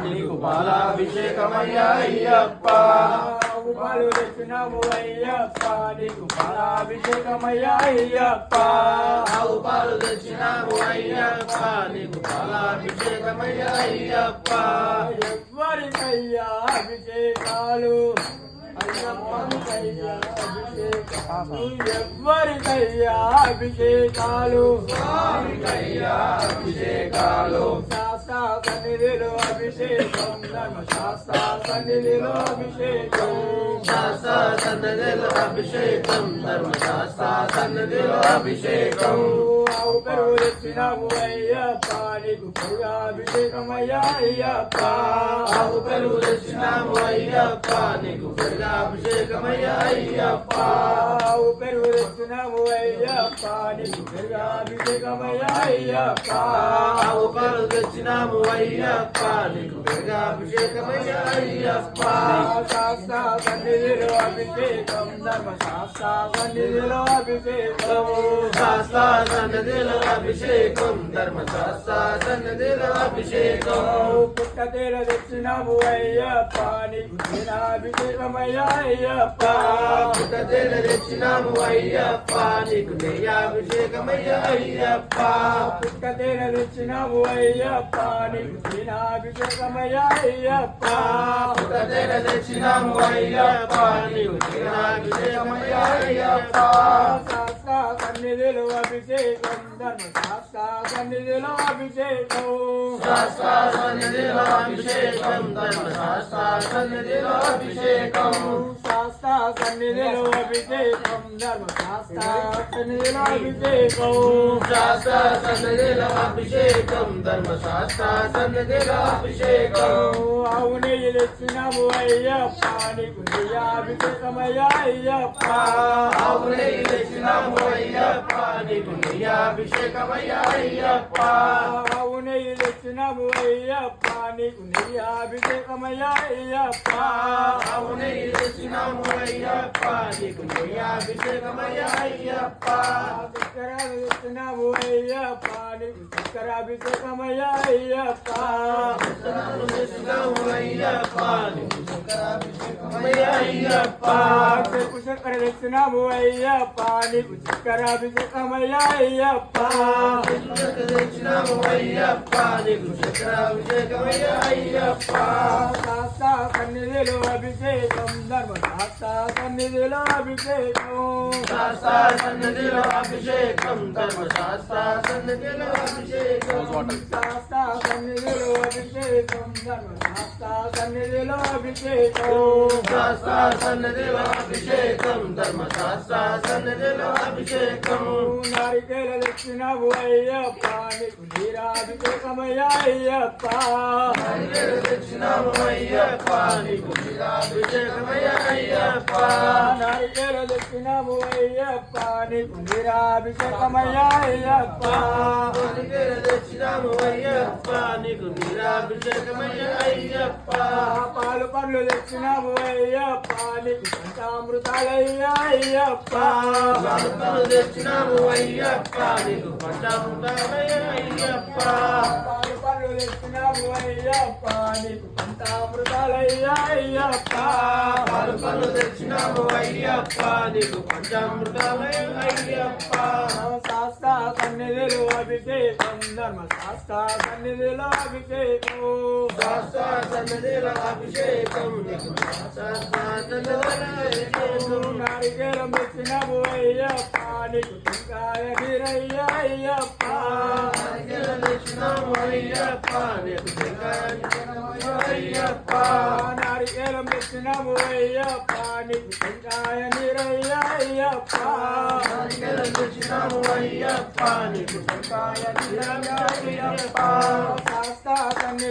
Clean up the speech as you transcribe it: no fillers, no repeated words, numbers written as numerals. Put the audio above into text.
నీకు పాలాభిషేకమయ్యా అయ్యప్ప పాలు తెచ్చినాము అయ్యప్ప నీకు పాలాభిషేకమయ్యా అయ్యప్ప ఆవు పాలు తెచ్చినాము అయ్యప్ప నీకు పాలాభిషేకమయ్యా అయ్యప్ప ఎవ్వరికయ్యా అభిషేకాలు అయ్యప్పనికయ్యా అభిషేకాలు ఎవ్వరికయ్యా అభిషేకాలు స్వామికయ్యా అభిషేకాలు శాస్త్ర సన్నిధిలో అభిషేకం ధర్మశాస్త్ర సన్నిధిలో అభిషేకం శాస్త్ర సన్నిధిలో అభిషేకం ధర్మశాస్త్ర సన్నిధిలో అభిషేకం ఆవు పెరుగు తెచ్చినాము అయ్యప్ప నీకు పెరుగాభిషేకమయ్యా అయ్యప్ప ఆవు పెరుగు తెచ్చినాము అయ్యప్ప నీకు పెరుగాభిషేకమయ్యా అయ్యప్ప ఆవు పెరుగు తెచ్చినాము అయ్యప్ప నీకు పెరుగాభిషేకమయ్యా అయ్యప్ప ఆవు పాలు తెచ్చినాము అయ్యప్ప నీకు పెరుగాభిషేకమయ్యా అయ్యప్ప శాస్త్ర సన్నిధిలో అభిషేకం ధర్మశాస్త్ర సన్నిధిలో అభిషేకం శాస్త్ర సన్నిధిలో అభిషేకం ధర్మశాస్త్ర సన్నిధిలో అభిషేకం పుట్టతేల తెచ్చినాము అయ్యప్ప నీకు అభిషేకమయ్యా అయ్యప్ప పుట్టతేల తెచ్చినాము అయ్యప్ప నీకు నెయ్యాభిషేకమయ్యా అయ్యప్ప పుట్టతేల తెచ్చినాము అయ్యప్ప నీకు అభిషేకమయ్యా అయ్యప్ప పుట్టతేల తెచ్చినాము అయ్యప్ప నీకు నెయ్యాభిషేకమయ్యా అయ్యప్ప శాస్త్ర సన్నిధిలో అభిషేకం ధర్మశాస్త్ర సన్నిధిలో అభిషేకం శాస్త్ర సన్నిధిలో అభిషేకం ధర్మశాస్త్ర సన్నిధిలో అభిషేకం శాస్త్ర సన్నిధిలో అభిషేకం ధర్మశాస్త్ర సన్నిధిలో అభిషేకం శాస్త్ర సన్నిధిలో అభిషేకం ధర్మశాస్త్ర సన్నిధిలో అభిషేకం ఆవు నెయ్యి తెచ్చినాము అయ్యప్ప నీకు అభిషేకమయ్యా అయ్యప్ప ఆవు నెయ్యి తెచ్చినాము అయ్యప్ప నీకు నెయ్యాభిషేకమయ్యా అయ్యప్ప ఆవు నెయ్యి తెచ్చినాము అయ్యప్ప నీకు అభిషేకమయ్యా అయ్యప్ప ఆవు నెయ్యి తెచ్చినాము అయ్యప్ప నీకు నెయ్యాభిషేకమయ్యా అయ్యప్ప చక్కెర తెచ్చినాము అయ్యప్ప నీకు చక్కెరాభిషేకమయ్యా అయ్యప్ప తెచ్చినాము అయ్యప్ప నీకు చక్కెరాభిషేకమయ్యా అయ్యప్ప చెక్కు చక్కెర తెచ్చినాము అయ్యప్ప నీకు చక్కెరాభిషేకమయ్యా అయ్యప్ప తెచ్చినాము అయ్యప్ప నీకు చక్కెరాభిషేకమయ్యా అయ్యప్ప శాస్త్ర సన్నిధిలో అభిషేకం ధర్మశాస్త్ర సన్నిధిలో అభిషేకం శాస్త్ర సన్నిధిలో అభిషేకం ధర్మశాస్త్ర సన్నిధిలో అభిషేకం శాస్త్ర సన్నిధిలో అభిషేకం ధర్మశాస్త్ర సన్నిధిలో అభిషేకం శాస్త్ర సన్నిధిలో అభిషేకం ధర్మశాస్త్ర సన్నిధిలో అభిషేకం నారికేల తెచ్చినావు అయ్యప్ప నీకు నీరాభిషేకమయ్యా అయ్యప్ప తెచ్చినాము అయ్యప్ప నీకు అభిషేకమయ్యా అయ్యప్ప నారికేల తెచ్చినాము అయ్యప్ప నీకు నీరాభిషేకమయ్యా అయ్యప్ప తెచ్చినాము అయ్యప్ప నీకు నీరాభిషేకమయ్యా అయ్యప్ప పాలు పండ్లు తెచ్చినాము అయ్యప్ప నీకు పంచామృతాలయ్యా అయ్యప్ప తెచ్చినాము అయ్యప్ప నీకు పంచామృతాలయ్యా అయ్యప్ప పాలు పండ్లు తెచ్చినాము అయ్యప్ప నీకు పంచామృతాలయ్యా అయ్యప్ప పాలు పళ్ళు తెచ్చినాము అయ్యప్ప నీకు పంచామృతాలయ్యా అయ్యప్ప శాస్త్ర సన్నిధిలో అభిషేకం ధర్మశాస్త్ర సన్నిధిలో అభిషేకం శాస్త్ర సన్నిధిలో అభిషేకం నీకు శాస్త్ర నారికేలం తెచ్చినాము అయ్యప్ప నీకు టెంకాయ నీరయ్యా అయ్యప్ప తెచ్చినాము అయ్యప్ప నీకు అయ్యప్ప నారికేలం తెచ్చినాము అయ్యప్ప నీకు టెంకాయ నీరయ్యా అయ్యప్ప తెచ్చినాము అయ్యప్ప నీకు టెంకాయ నీరయ్యా అయ్యప్ప శాస్త్ర సన్నిధి